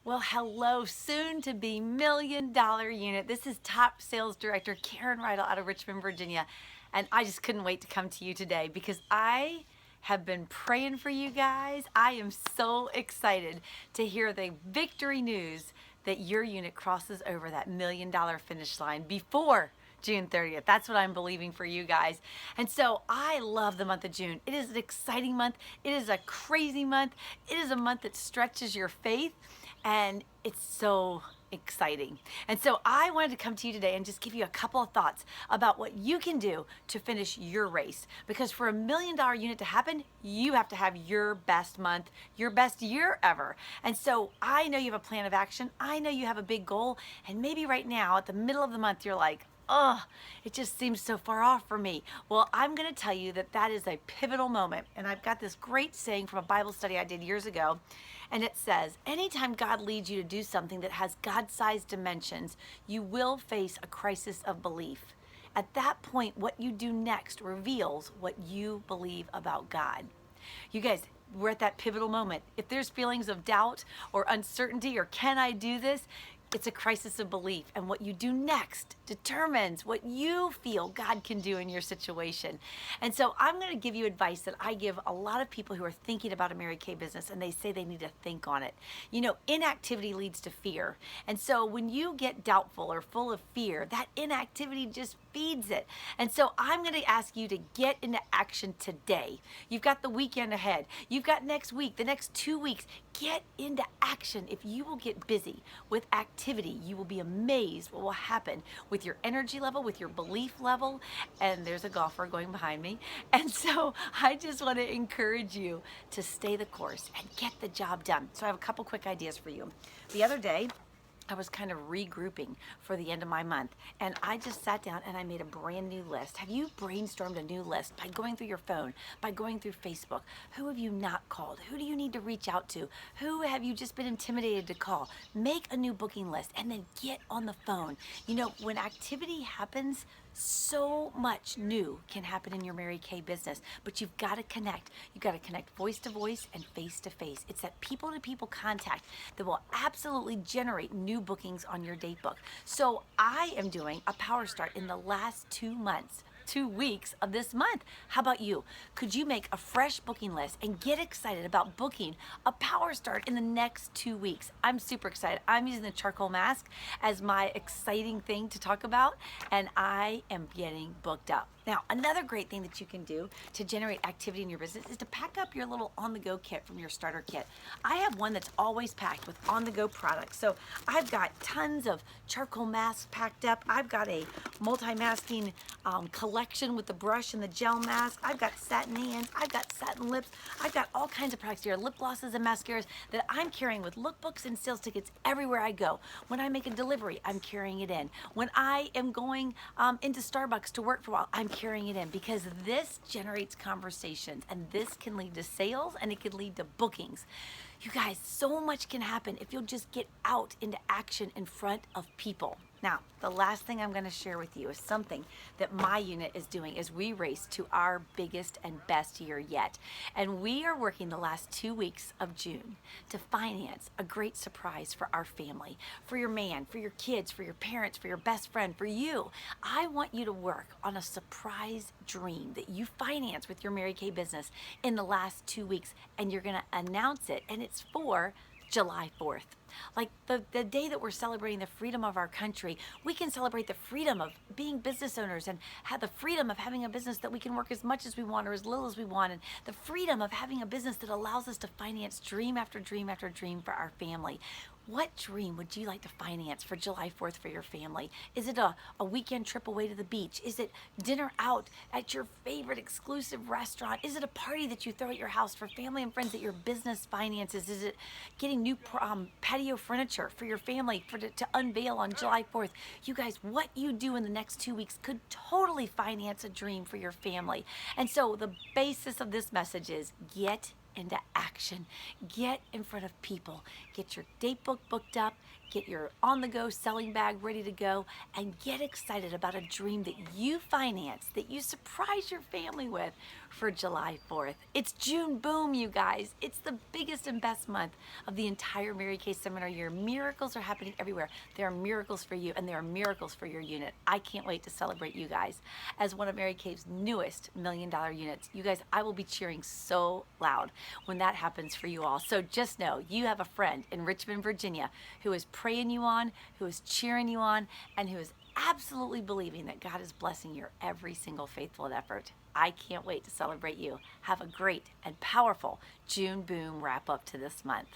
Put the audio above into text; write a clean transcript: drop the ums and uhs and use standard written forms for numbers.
Well, hello, soon to be $1 million unit. This is top sales director Karen Rydell out of Richmond, Virginia. And I just couldn't wait to come to you today because I have been praying for you guys. I am so excited to hear the victory news that your unit crosses over that $1 million finish line before June 30th. That's what I'm believing for you guys. And so I love the month of June. It is an exciting month. It is a crazy month. It is a month that stretches your faith, and it's so exciting. And so I wanted to come to you today and just give you a couple of thoughts about what you can do to finish your race. Because for $1 million unit to happen, you have to have your best month, your best year ever. And so I know you have a plan of action. I know you have a big goal. And maybe right now at the middle of the month, you're like, oh, it just seems so far off for me. Well, I'm going to tell you that that is a pivotal moment. And I've got this great saying from a Bible study I did years ago. And it says, anytime God leads you to do something that has God-sized dimensions, you will face a crisis of belief. At that point, what you do next reveals what you believe about God. You guys, we're at that pivotal moment. If there's feelings of doubt or uncertainty or can I do this, it's a crisis of belief, and what you do next determines what you feel God can do in your situation. And so I'm going to give you advice that I give a lot of people who are thinking about a Mary Kay business, and they say they need to think on it. You know, inactivity leads to fear. And so when you get doubtful or full of fear, that inactivity just feeds it. And so I'm going to ask you to get into action today. You've got the weekend ahead. You've got next week, the next 2 weeks. Get into action. If you will get busy with activity, you will be amazed what will happen with your energy level, with your belief level. And there's a golfer going behind me. And so I just want to encourage you to stay the course and get the job done. So I have a couple quick ideas for you. The other day, I was kind of regrouping for the end of my month, and I just sat down and I made a brand new list. Have you brainstormed a new list by going through your phone, by going through Facebook? Who have you not called? Who do you need to reach out to? Who have you just been intimidated to call? Make a new booking list and then get on the phone. You know, when activity happens, so much new can happen in your Mary Kay business, but you've got to connect. You've got to connect voice to voice and face to face. It's that people to people contact that will absolutely generate new bookings on your date book. So I am doing a power start in the last 2 months. 2 weeks of this month. How about you? Could you make a fresh booking list and get excited about booking a power start in the next 2 weeks? I'm super excited. I'm using the charcoal mask as my exciting thing to talk about, and I am getting booked up. Now, another great thing that you can do to generate activity in your business is to pack up your little on-the-go kit from your starter kit. I have one that's always packed with on-the-go products. So I've got tons of charcoal masks packed up. I've got a multi-masking collection with the brush and the gel mask. I've got satin hands. I've got satin lips. I've got all kinds of products here, lip glosses and mascaras that I'm carrying with lookbooks and sales tickets everywhere I go. When I make a delivery, I'm carrying it in. When I am going into Starbucks to work for a while, I'm carrying it in because this generates conversations, and this can lead to sales, and it can lead to bookings. You guys, so much can happen if you'll just get out into action in front of people. Now, the last thing I'm going to share with you is something that my unit is doing as we race to our biggest and best year yet. And we are working the last 2 weeks of June to finance a great surprise for our family, for your man, for your kids, for your parents, for your best friend, for you. I want you to work on a surprise dream that you finance with your Mary Kay business in the last 2 weeks, and you're going to announce it, and it's for July 4th. Like the day that we're celebrating the freedom of our country, we can celebrate the freedom of being business owners and have the freedom of having a business that we can work as much as we want or as little as we want, and the freedom of having a business that allows us to finance dream after dream after dream for our family. What dream would you like to finance for July 4th for your family? Is it a weekend trip away to the beach? Is it dinner out at your favorite exclusive restaurant? Is it a party that you throw at your house for family and friends that your business finances? Is it getting new patio furniture for your family to unveil on July 4th? You guys, what you do in the next 2 weeks could totally finance a dream for your family. And so the basis of this message is get into action. Get in front of people. Get your date book booked up. Get your on-the-go selling bag ready to go, and get excited about a dream that you finance, that you surprise your family with for July 4th. It's June Boom, you guys. It's the biggest and best month of the entire Mary Kay Seminar year. Miracles are happening everywhere. There are miracles for you, and there are miracles for your unit. I can't wait to celebrate you guys as one of Mary Kay's newest $1 million units. You guys, I will be cheering so loud when that happens for you all. So just know you have a friend in Richmond, Virginia who is praying you on, who is cheering you on, and who is absolutely believing that God is blessing your every single faithful effort. I can't wait to celebrate you. Have a great and powerful June Boom wrap up to this month.